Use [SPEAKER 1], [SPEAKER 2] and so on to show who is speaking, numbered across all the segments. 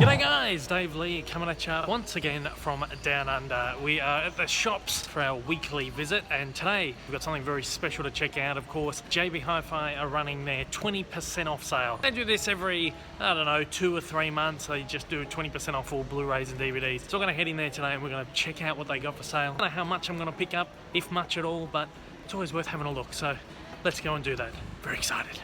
[SPEAKER 1] G'day guys, Dave Lee coming at you once again from Down Under. We are at the shops for our weekly visit, and today we've got something very special to check out. Of course, JB Hi-Fi are running their 20% off sale. They do this every, I don't know, 2 or 3 months. They just do 20% off all Blu-Rays and DVDs. So we're going to head in there today and we're going to check out what they got for sale. I don't know how much I'm going to pick up, if much at all, but it's always worth having a look. So let's go and do that. Very excited.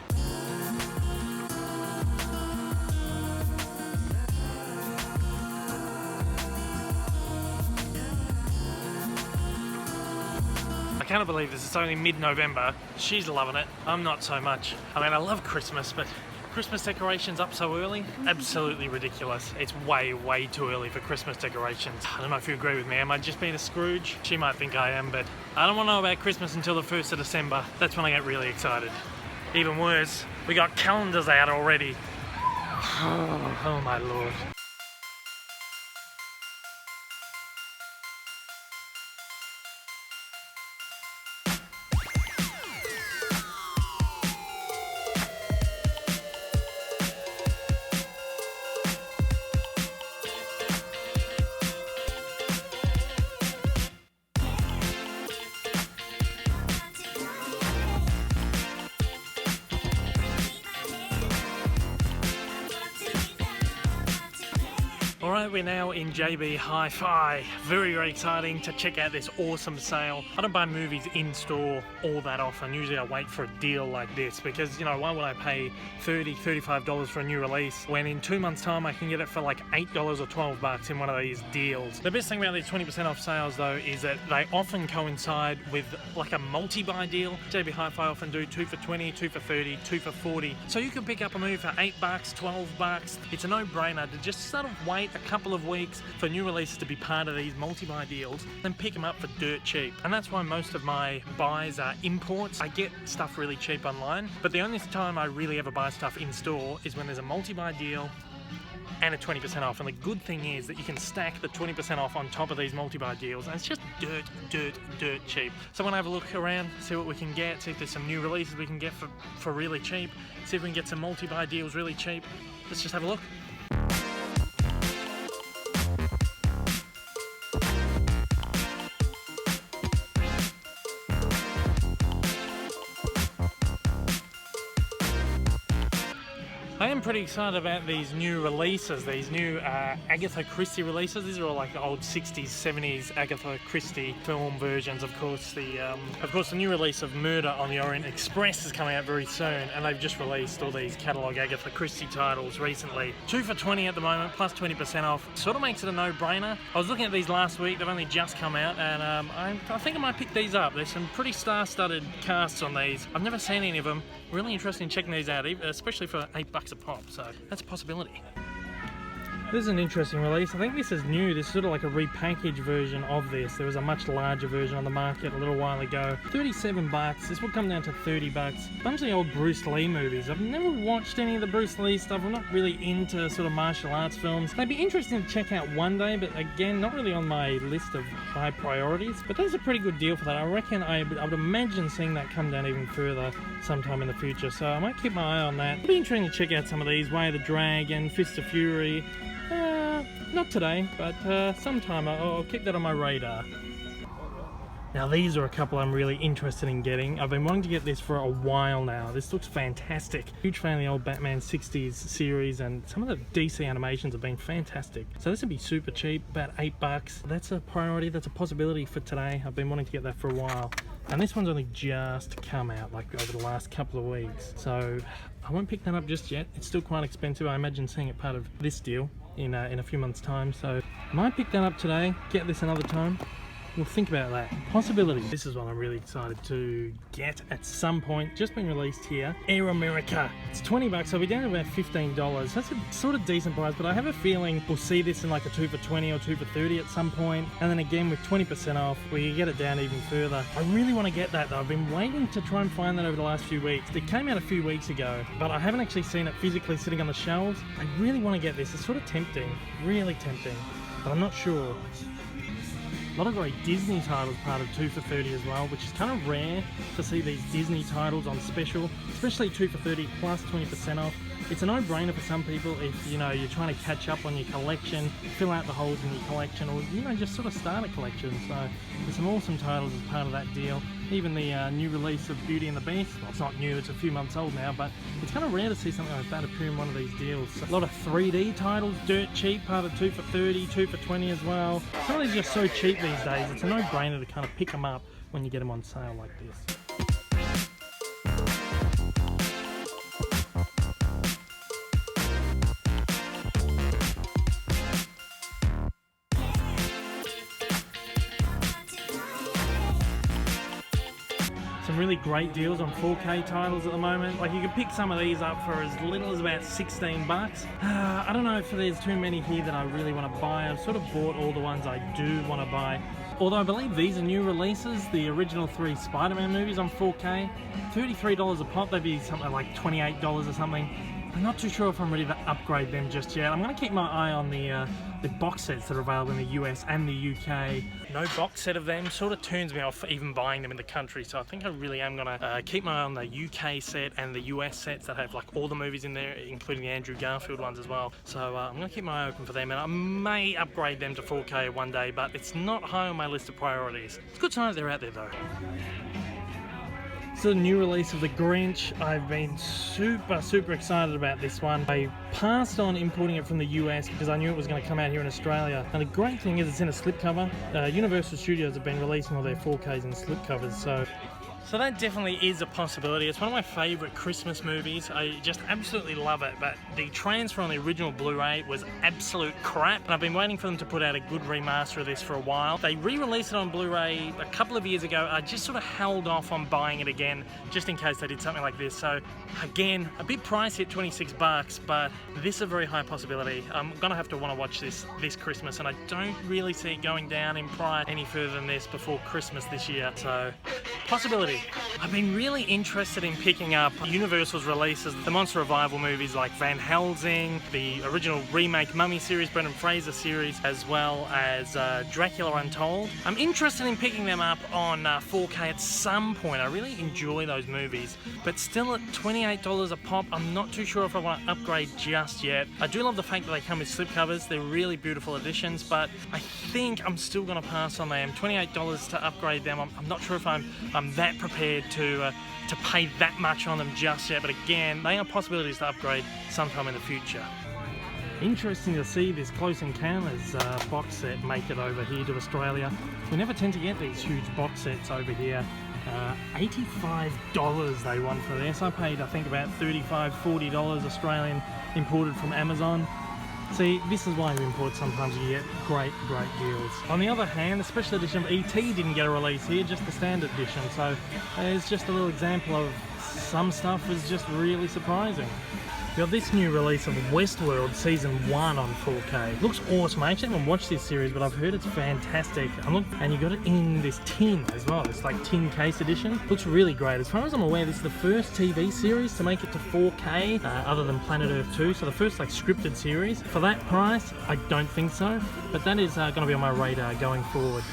[SPEAKER 1] I can't believe this, it's only mid-November. She's loving it, I'm not so much. I mean, I love Christmas, but Christmas decorations up so early? Absolutely ridiculous. It's way too early for Christmas decorations. I don't know if you agree with me, am I just being a Scrooge? She might think I am, but I don't want to know about Christmas until the 1st of December. That's when I get really excited. Even worse, we got calendars out already. Oh my lord. Alright, we're now in JB Hi-Fi. Very exciting to check out this awesome sale. I don't buy movies in store all that often. Usually I wait for a deal like this because, you know, why would I pay $30, $35 for a new release when in 2 months time I can get it for like $8 or $12 in one of these deals. The best thing about these 20% off sales though is that they often coincide with like a multi-buy deal. JB Hi-Fi often do 2 for 20, 2 for 30, 2 for 40. So you can pick up a movie for $8, $12. It's a no-brainer to just sort of wait a couple of weeks for new releases to be part of these multi-buy deals, then pick them up for dirt cheap. And that's why most of my buys are imports. I get stuff really cheap online, but the only time I really ever buy stuff in store is when there's a multi-buy deal and a 20% off. And the good thing is that you can stack the 20% off on top of these multi-buy deals, and it's just dirt cheap. So when I have a look around, see what we can get, see if there's some new releases we can get for really cheap, see if we can get some multi-buy deals really cheap. Let's just have a look. I am pretty excited about these new releases, these new Agatha Christie releases. These are all like old 60s, 70s Agatha Christie film versions. Of course, the new release of Murder on the Orient Express is coming out very soon, and they've just released all these catalogue Agatha Christie titles recently. 2 for 20 at the moment, plus 20% off. Sort of makes it a no-brainer. I was looking at these last week, they've only just come out, and I think I might pick these up. There's some pretty star-studded casts on these. I've never seen any of them. Really interested in checking these out, especially for $8 a pop, so that's a possibility. This is an interesting release. I think this is new. This is sort of like a repackaged version of this. There was a much larger version on the market a little while ago. $37. This will come down to $30. Bunch of the old Bruce Lee movies. I've never watched any of the Bruce Lee stuff. I'm not really into sort of martial arts films. They'd be interesting to check out one day, but again, not really on my list of high priorities. But that's a pretty good deal for that. I reckon I would imagine seeing that come down even further sometime in the future. So I might keep my eye on that. It'll be interesting to check out some of these. Way of the Dragon, Fist of Fury. Not today, but sometime I'll keep that on my radar. Now these are a couple I'm really interested in getting. I've been wanting to get this for a while now. This looks fantastic. Huge fan of the old Batman 60s series, and some of the DC animations have been fantastic. So this would be super cheap, about $8. That's a priority, that's a possibility for today. I've been wanting to get that for a while. And this one's only just come out, like over the last couple of weeks. So I won't pick that up just yet. It's still quite expensive. I imagine seeing it part of this deal in a few months' time. So I might pick that up today, get this another time. We'll think about that. Possibility. This is one I'm really excited to get at some point. Just been released here. Air America. It's $20, so we're down to about $15. That's a sort of decent price, but I have a feeling we'll see this in like a 2 for 20 or 2 for 30 at some point. And then again with 20% off, we can get it down even further. I really want to get that though. I've been waiting to try and find that over the last few weeks. It came out a few weeks ago, but I haven't actually seen it physically sitting on the shelves. I really want to get this. It's sort of tempting, really tempting, but I'm not sure. A lot of great Disney titles part of 2 for 30 as well, which is kind of rare to see these Disney titles on special, especially 2 for 30 plus 20% off. it's a no-brainer for some people if, you know, you're trying to catch up on your collection, fill out the holes in your collection, or, you know, just sort of start a collection. So there's some awesome titles as part of that deal. Even the new release of Beauty and the Beast, well, it's not new, it's a few months old now, but it's kind of rare to see something like that appear in one of these deals. So a lot of 3D titles, dirt cheap, part of 2 for 30, 2 for 20 as well. Some of these are just so cheap these days, it's a no-brainer to kind of pick them up when you get them on sale like this. Some really great deals on 4K titles at the moment. Like, you can pick some of these up for as little as about 16 bucks. I don't know if there's too many here that I really want to buy. I've sort of bought all the ones I do want to buy. Although I believe these are new releases, the original 3 Spider-Man movies on 4K, $33 a pop. They'd be something like $28 or something. I'm not too sure if I'm ready to upgrade them just yet. I'm going to keep my eye on the box sets that are available in the US and the UK. No box set of them sort of turns me off even buying them in the country, so I think I really am going to keep my eye on the UK set and the US sets that have like all the movies in there, including the Andrew Garfield ones as well. So I'm going to keep my eye open for them, and I may upgrade them to 4K one day, but it's not high on my list of priorities. It's good to know they're out there though. So the new release of The Grinch, I've been super excited about this one. I passed on importing it from the US because I knew it was going to come out here in Australia. And the great thing is it's in a slipcover. Universal Studios have been releasing all their 4Ks in slipcovers, so that definitely is a possibility. It's one of my favourite Christmas movies. I just absolutely love it, but the transfer on the original Blu-ray was absolute crap, and I've been waiting for them to put out a good remaster of this for a while. They re-released it on Blu-ray a couple of years ago. I just sort of held off on buying it again, just in case they did something like this. So again, a bit pricey at 26 bucks, but this is a very high possibility. I'm gonna have to want to watch this Christmas, and I don't really see it going down in price any further than this before Christmas this year. So possibility. I've been really interested in picking up Universal's releases, the Monster Revival movies like Van Helsing, the original remake Mummy series, Brendan Fraser series, as well as Dracula Untold. I'm interested in picking them up on 4K at some point. I really enjoy those movies, but still at $28 a pop, I'm not too sure if I want to upgrade just yet. I do love the fact that they come with slipcovers. They're really beautiful additions, but I think I'm still going to pass on them. $28 to upgrade them. I'm not sure if I'm that prepared to pay that much on them just yet, but again, they are possibilities to upgrade sometime in the future. Interesting to see this Close Encounters box set make it over here to Australia. We never tend to get these huge box sets over here. $85 they want for this. I paid I think about $35–40 Australian imported from Amazon. See, this is why you import sometimes you get great deals. On the other hand, the special edition of ET didn't get a release here, just the standard edition, so it's just a little example of some stuff is just really surprising. We got this new release of Westworld Season 1 on 4K. Looks awesome. I actually haven't watched this series, but I've heard it's fantastic. And you got it in this tin as well, this like tin case edition. Looks really great. As far as I'm aware, this is the first TV series to make it to 4K, other than Planet Earth 2, so the first like scripted series. For that price, I don't think so, but that is going to be on my radar going forward.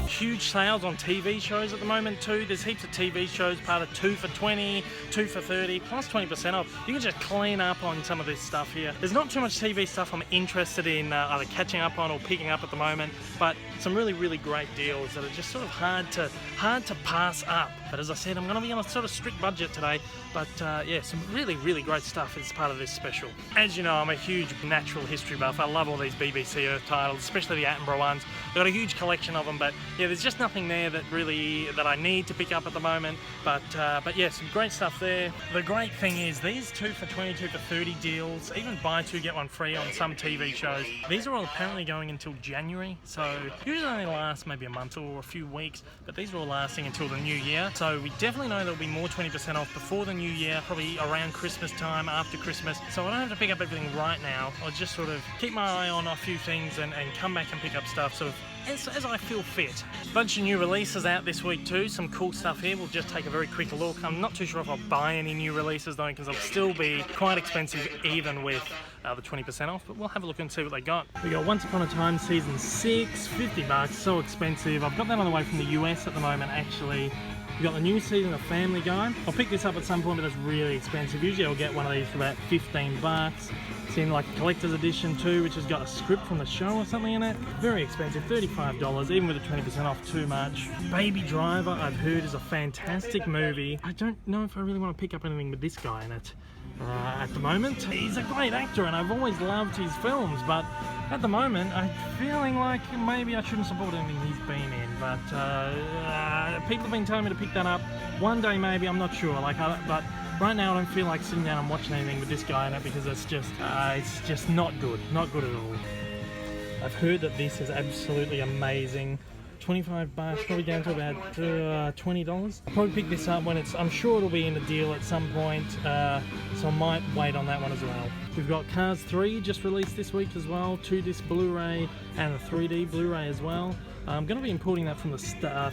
[SPEAKER 1] Huge sales on TV shows at the moment too. There's heaps of TV shows, part of 2 for 20, 2 for 30, plus 20% off. You can just clean up on some of this stuff here. There's not too much TV stuff I'm interested in either catching up on or picking up at the moment, but some really great deals that are just sort of hard to pass up. But as I said, I'm going to be on a sort of strict budget today, but yeah, some really great stuff as part of this special. As you know, I'm a huge natural history buff. I love all these BBC Earth titles, especially the Attenborough ones. I've got a huge collection of them, but yeah, there's just nothing there that I need to pick up at the moment. But yeah, some great stuff there. The great thing is these 2 for 20, 2 for 30 deals, even buy 2 get 1 free on some TV shows. These are all apparently going until January, so usually only last maybe a month or a few weeks, but these are all lasting until the new year. So we definitely know there'll be more 20% off before the new year, probably around Christmas time, after Christmas. So I don't have to pick up everything right now. I'll just sort of keep my eye on a few things and come back and pick up stuff sort of as I feel fit. Bunch of new releases out this week too, some cool stuff here. We'll just take a very quick look. I'm not too sure if I'll buy any new releases though, because they'll still be quite expensive even with the 20% off, but we'll have a look and see what they got. We got Once Upon a Time Season 6, $50, so expensive. I've got that on the way from the US at the moment actually. We've got the new season of Family Guy. I'll pick this up at some point, but it's really expensive. Usually I'll get one of these for about $15. It's in like a collector's edition too, which has got a script from the show or something in it. Very expensive, $35, even with the 20% off, too much. Baby Driver, I've heard, is a fantastic movie. I don't know if I really want to pick up anything with this guy in it. At the moment, he's a great actor and I've always loved his films, but at the moment I'm feeling like maybe I shouldn't support anything he's been in, but people have been telling me to pick that up one day maybe, I'm not sure, but right now I don't feel like sitting down and watching anything with this guy in it because it's just not good at all. I've heard that this is absolutely amazing. $25, probably down to about $20. I'll probably pick this up when I'm sure it'll be in a deal at some point, so I might wait on that one as well. We've got Cars 3 just released this week as well, 2-disc Blu-ray and a 3D Blu-ray as well. I'm going to be importing that from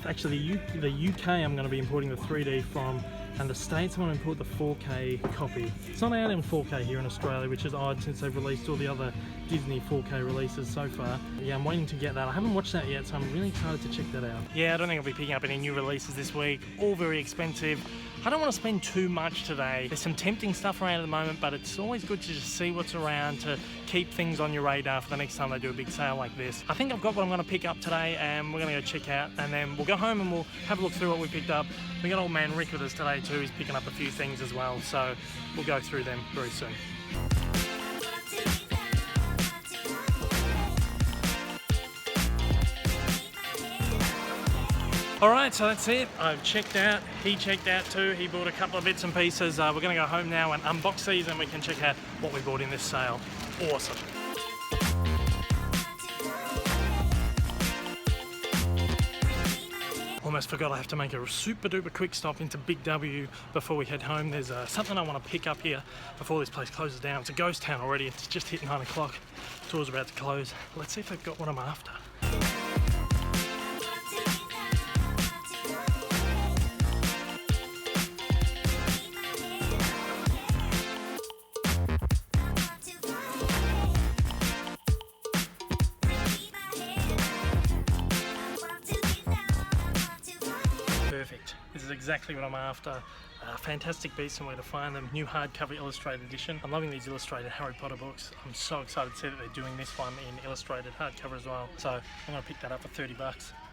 [SPEAKER 1] actually the UK I'm going to be importing the 3D from, and the States I'm going to import the 4K copy. It's not out in 4K here in Australia, which is odd since they've released all the other Disney 4K releases so far. Yeah, I'm waiting to get that. I haven't watched that yet, so I'm really excited to check that out. Yeah, I don't think I'll be picking up any new releases this week. All very expensive. I don't want to spend too much today. There's some tempting stuff around at the moment, but it's always good to just see what's around, to keep things on your radar for the next time they do a big sale like this. I think I've got what I'm going to pick up today, and we're going to go check out, and then we'll go home and we'll have a look through what we picked up. We got old man Rick with us today too. He's picking up a few things as well, so we'll go through them very soon. Alright, so that's it. I've checked out, he checked out too, he bought a couple of bits and pieces. We're going to go home now and unbox these and we can check out what we bought in this sale. Awesome. Almost forgot I have to make a super duper quick stop into Big W before we head home. There's something I want to pick up here before this place closes down. It's a ghost town already, it's just hit 9 o'clock. Tour's about to close. Let's see if they've got what I'm after. Perfect. This is exactly what I'm after. Fantastic Beasts and Where to Find Them. New hardcover illustrated edition. I'm loving these illustrated Harry Potter books. I'm so excited to see that they're doing this one in illustrated hardcover as well. So I'm going to pick that up for $30.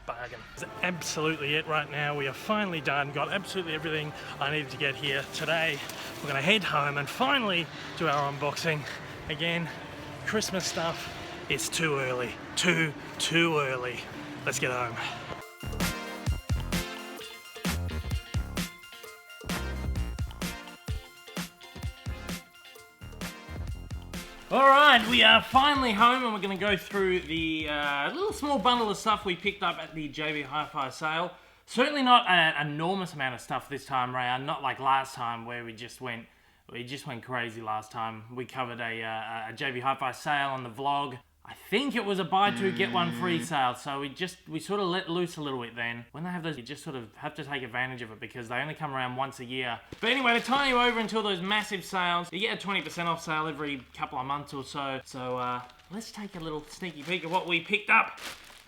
[SPEAKER 1] Bargain. That's absolutely it right now. We are finally done. Got absolutely everything I needed to get here. Today we're going to head home and finally do our unboxing. Again, Christmas stuff. It's too early. Too early. Let's get home. Alright, we are finally home and we're going to go through the little small bundle of stuff we picked up at the JB Hi-Fi sale. Certainly not an enormous amount of stuff this time around, not like last time where we just went crazy last time. We covered a JB Hi-Fi sale on the vlog. I think it was a buy two get one free sale, so we sort of let loose a little bit then. When they have those, you just sort of have to take advantage of it because they only come around once a year. But anyway, to tie you over until those massive sales, you get a 20% off sale every couple of months or so. So let's take a little sneaky peek at what we picked up.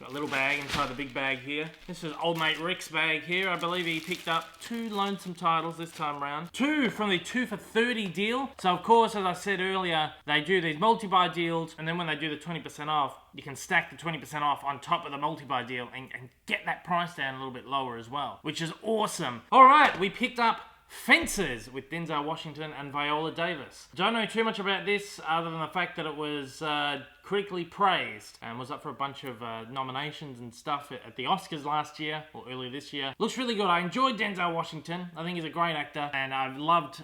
[SPEAKER 1] Got a little bag inside the big bag here. This is old mate Rick's bag here. I believe he picked up 2 lonesome titles this time around. 2 from the 2 for 30 deal. So of course, as I said earlier, they do these multi-buy deals, and then when they do the 20% off, you can stack the 20% off on top of the multi-buy deal and get that price down a little bit lower as well, which is awesome. All right, we picked up Fences with Denzel Washington and Viola Davis. Don't know too much about this other than the fact that it was critically praised and was up for a bunch of nominations and stuff at the Oscars last year or earlier this year. Looks really good. I enjoyed Denzel Washington. I think he's a great actor and I've loved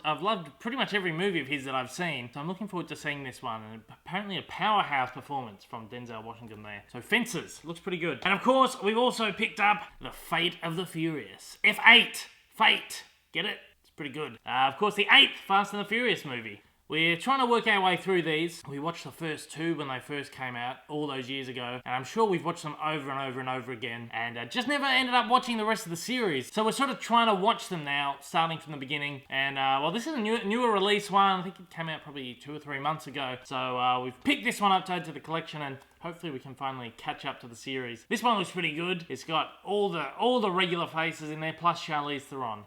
[SPEAKER 1] pretty much every movie of his that I've seen. So I'm looking forward to seeing this one, and apparently a powerhouse performance from Denzel Washington there. So Fences looks pretty good. And of course, we've also picked up The Fate of the Furious. F8. Fate. Get it? Pretty good. Of course, the 8th Fast and the Furious movie,
[SPEAKER 2] We're trying to work our way through these. We watched the first two when they first came out all those years ago, and I'm sure we've watched them over and over and over again, and just never ended up watching the rest of the series. So we're sort of trying to watch them now, starting from the beginning. And well, this is a newer release one. I think it came out probably 2 or 3 months ago. So we've picked this one up to add to the collection, and hopefully we can finally catch up to the series. This one looks pretty good. It's got all the regular faces in there, plus Charlize Theron.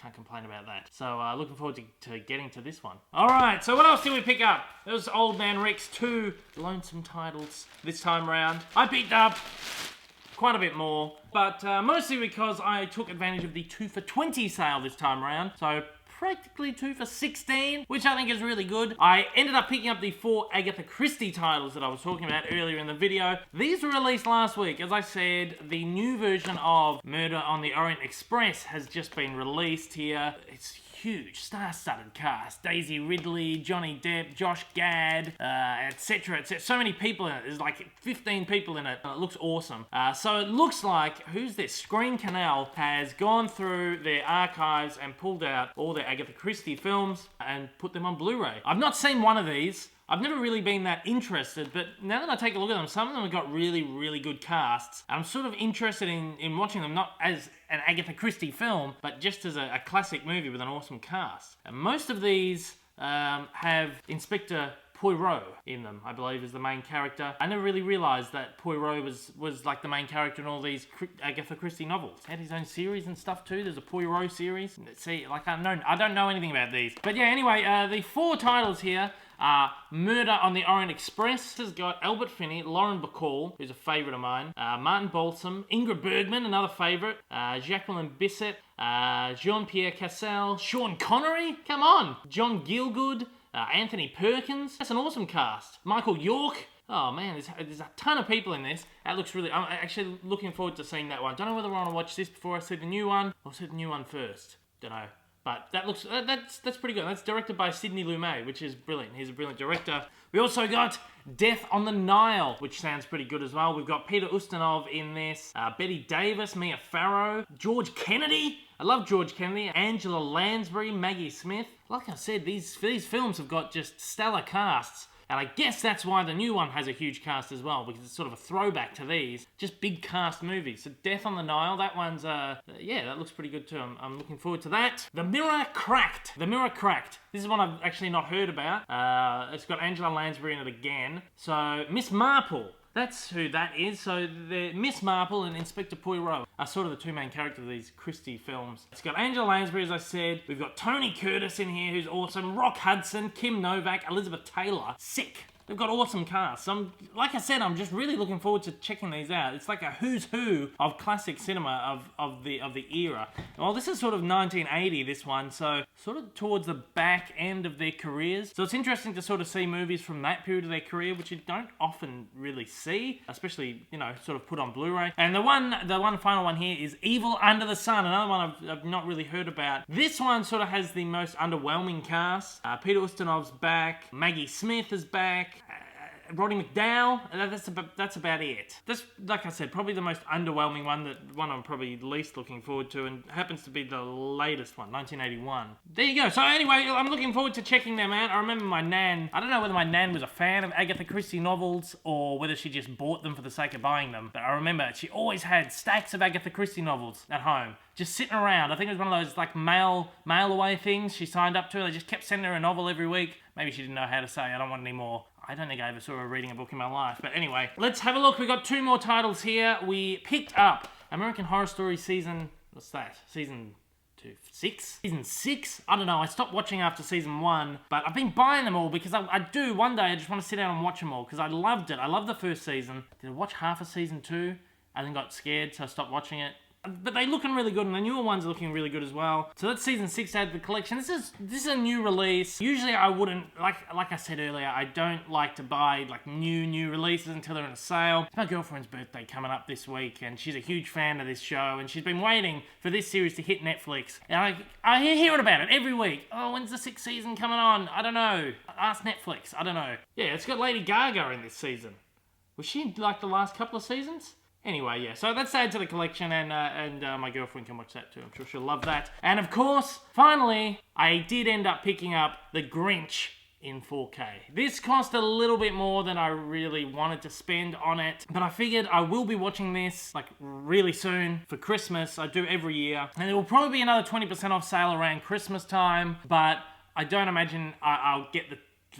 [SPEAKER 2] Can't complain about that. So looking forward to getting to this one. Alright, so what else did we pick up? It was Old Man Rick's 2 lonesome titles this time round. I picked up quite a bit more, but mostly because I took advantage of the 2 for $20 sale this time round. So practically 2 for $16, which I think is really good. I ended up picking up the 4 Agatha Christie titles that I was talking about earlier in the video. These were released last week. As I said, the new version of Murder on the Orient Express has just been released here. It's huge, star-studded cast. Daisy Ridley, Johnny Depp, Josh Gad, etc, etc. So many people in it. There's like 15 people in it. It looks awesome. So it looks like, who's this? Screen Canal has gone through their archives and pulled out all their Agatha Christie films and put them on Blu-ray. I've not seen one of these. I've never really been that interested, but now that I take a look at them, some of them have got really, really good casts. I'm sort of interested in watching them, not as an Agatha Christie film, but just as a classic movie with an awesome cast. And most of these have Inspector Poirot in them, I believe, is the main character. I never really realised that Poirot was like the main character in all these Agatha Christie novels. He had his own series and stuff too. There's a Poirot series. See, like I don't know anything about these. But yeah, anyway, the 4 titles here are Murder on the Orient Express. This has got Albert Finney, Lauren Bacall, who's a favourite of mine, Martin Balsam, Ingrid Bergman, another favourite, Jacqueline Bisset, Jean-Pierre Cassel, Sean Connery, come on, John Gielgud, Anthony Perkins. That's an awesome cast. Michael York. Oh man, there's a ton of people in this. That looks really... I'm actually looking forward to seeing that one. Don't know whether I want to watch this before I see the new one, or see the new one first. Don't know. But that looks... That's pretty good. That's directed by Sidney Lumet, which is brilliant. He's a brilliant director. We also got Death on the Nile, which sounds pretty good as well. We've got Peter Ustinov in this, Betty Davis, Mia Farrow, George Kennedy. I love George Kennedy, Angela Lansbury, Maggie Smith. Like I said, these films have got just stellar casts. And I guess that's why the new one has a huge cast as well, because it's sort of a throwback to these. Just big cast movies. So Death on the Nile, that one's, yeah, that looks pretty good too. I'm looking forward to that. The Mirror Cracked. The Mirror Cracked. This is one I've actually not heard about. It's got Angela Lansbury in it again. So Miss Marple. That's who that is. So the Miss Marple and Inspector Poirot are sort of the 2 main characters of these Christie films. It's got Angela Lansbury, as I said. We've got Tony Curtis in here, who's awesome. Rock Hudson, Kim Novak, Elizabeth Taylor. Sick. They've got awesome casts. Like I said, I'm just really looking forward to checking these out. It's like a who's who of classic cinema of the era. Well, this is sort of 1980, this one, so sort of towards the back end of their careers. So it's interesting to sort of see movies from that period of their career, which you don't often really see, especially, you know, sort of put on Blu-ray. And the one final one here is Evil Under the Sun, another one I've not really heard about. This one sort of has the most underwhelming cast. Peter Ustinov's back, Maggie Smith is back, Roddy McDowall, that's about it. That's, like I said, probably the most underwhelming one I'm probably least looking forward to, and happens to be the latest one, 1981. There you go. So anyway, I'm looking forward to checking them out. I remember my nan, I don't know whether my nan was a fan of Agatha Christie novels, or whether she just bought them for the sake of buying them, but I remember she always had stacks of Agatha Christie novels at home, just sitting around. I think it was one of those like mail away things she signed up to. They just kept sending her a novel every week. Maybe she didn't know how to say, I don't want any more. I don't think I ever saw her reading a book in my life. But anyway, let's have a look. We've got 2 more titles here. We picked up American Horror Story season... What's that? Season 6? Season 6? I don't know. I stopped watching after season 1. But I've been buying them all because I do. One day I just want to sit down and watch them all because I loved it. I loved the first season. Did I watch half of season 2? I then got scared, so I stopped watching it. But they're looking really good, and the newer ones are looking really good as well. So that's season 6 out of the collection. This is a new release. Usually I wouldn't, like I said earlier, I don't like to buy like new releases until they're in a sale. It's my girlfriend's birthday coming up this week, and she's a huge fan of this show, and she's been waiting for this series to hit Netflix. And I hear about it every week. Oh, when's the 6th season coming on? I don't know. Ask Netflix. I don't know. Yeah, it's got Lady Gaga in this season. Was she in like the last couple of seasons? Anyway, yeah, so that's added to the collection, and my girlfriend can watch that too. I'm sure she'll love that. And of course, finally, I did end up picking up The Grinch in 4K. This cost a little bit more than I really wanted to spend on it, but I figured I will be watching this like really soon for Christmas. I do every year, and there will probably be another 20% off sale around Christmas time, but I don't imagine I'll get the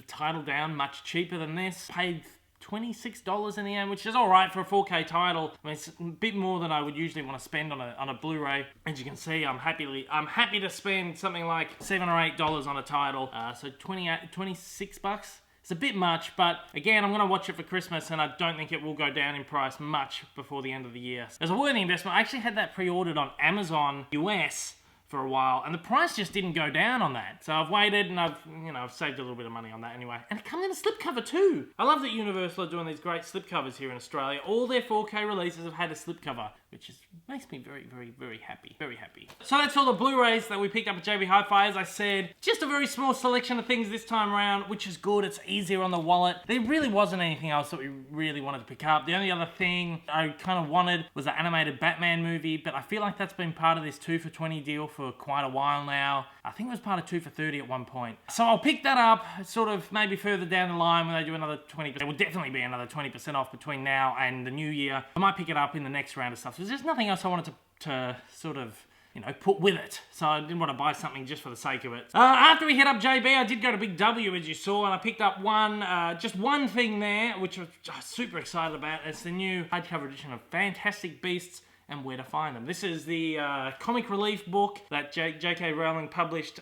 [SPEAKER 2] title down much cheaper than this. Paid $26 in the end, which is alright for a 4K title. I mean, it's a bit more than I would usually want to spend on a Blu-ray. As you can see, I'm happy to spend something like $7 or $8 on a title. So 26 bucks. It's a bit much, but again, I'm going to watch it for Christmas, and I don't think it will go down in price much before the end of the year. It's a worthy investment. I actually had that pre-ordered on Amazon US for a while, and the price just didn't go down on that. So I've waited, and I've saved a little bit of money on that anyway. And it comes in a slipcover too. I love that Universal are doing these great slipcovers here in Australia. All their 4K releases have had a slipcover, which makes me very, very, very happy. Very happy. So that's all the Blu-rays that we picked up at JB Hi-Fi. As I said, just a very small selection of things this time around, which is good. It's easier on the wallet. There really wasn't anything else that we really wanted to pick up. The only other thing I kind of wanted was the animated Batman movie, but I feel like that's been part of this 2 for $20 deal for quite a while now. I think it was part of 2 for $30 at one point. So I'll pick that up sort of maybe further down the line when they do another 20%. There will definitely be another 20% off between now and the new year. I might pick it up in the next round of stuff. So there's just nothing else I wanted to sort of, put with it. So I didn't want to buy something just for the sake of it. After we hit up JB, I did go to Big W, as you saw, and I picked up just one thing there, which I was just super excited about. It's the new hardcover edition of Fantastic Beasts and Where to Find Them. This is the comic relief book that J.K. Rowling published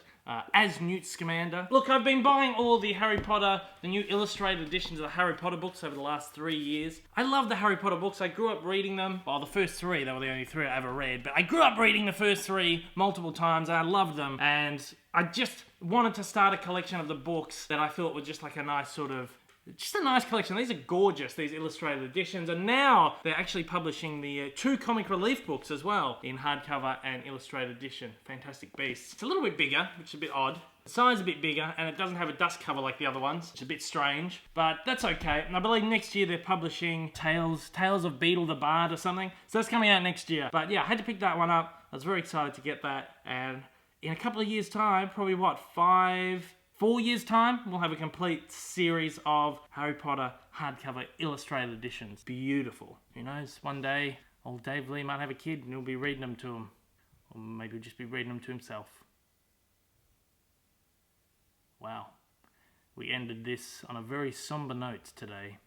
[SPEAKER 2] as Newt Scamander. Look, I've been buying all the Harry Potter, the new illustrated editions of the Harry Potter books over the last 3 years. I love the Harry Potter books. I grew up reading them. Well, the first 3, they were the only 3 I ever read, but I grew up reading the first 3 multiple times, and I loved them, and I just wanted to start a collection of the books that I thought were just like a nice sort of just a nice collection. These are gorgeous, these illustrated editions, and now they're actually publishing the 2 comic relief books as well in hardcover and illustrated edition. Fantastic Beasts. It's a little bit bigger, which is a bit odd. The size a bit bigger, and it doesn't have a dust cover like the other ones, which is a bit strange, but that's okay. And I believe next year they're publishing Tales of Beetle the Bard or something, so that's coming out next year. But yeah, I had to pick that one up. I was very excited to get that, and in a couple of years' time, probably what, 4 years' time, we'll have a complete series of Harry Potter hardcover illustrated editions. Beautiful. Who knows, one day, old Dave Lee might have a kid and he'll be reading them to him. Or maybe he'll just be reading them to himself. Wow. We ended this on a very somber note today.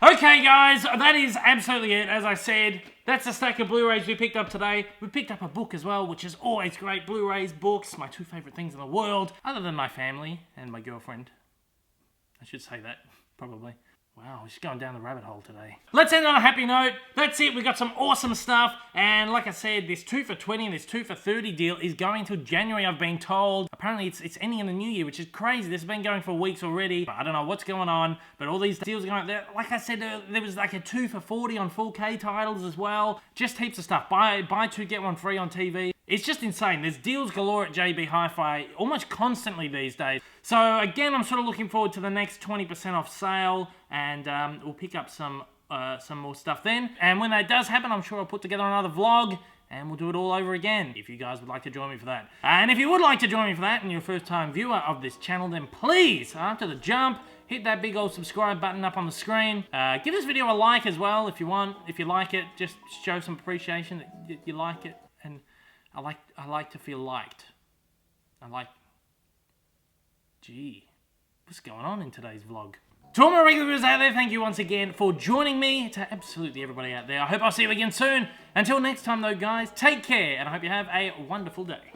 [SPEAKER 2] Okay guys, that is absolutely it. As I said, that's the stack of Blu-rays we picked up today. We picked up a book as well, which is always great. Blu-rays, books, my 2 favourite things in the world, other than my family and my girlfriend. I should say that, probably. Wow, we're just going down the rabbit hole today. Let's end on a happy note. That's it. We got some awesome stuff. And like I said, this 2 for $20 and this 2 for $30 deal is going till January, I've been told. Apparently, it's ending in the new year, which is crazy. This has been going for weeks already. I don't know what's going on, but all these deals are going there. Like I said, there was like a 2 for $40 on 4K titles as well. Just heaps of stuff. Buy 2, get 1 free on TV. It's just insane. There's deals galore at JB Hi-Fi almost constantly these days. So again, I'm sort of looking forward to the next 20% off sale, and we'll pick up some more stuff then. And when that does happen, I'm sure I'll put together another vlog, and we'll do it all over again, if you guys would like to join me for that. And if you would like to join me for that, and you're a first-time viewer of this channel, then please, after the jump, hit that big old subscribe button up on the screen. Give this video a like as well, if you want. If you like it, just show some appreciation that you like it. And I like to feel liked. Gee, what's going on in today's vlog? To all my regular viewers out there, thank you once again for joining me. To absolutely everybody out there, I hope I'll see you again soon. Until next time though, guys, take care, and I hope you have a wonderful day.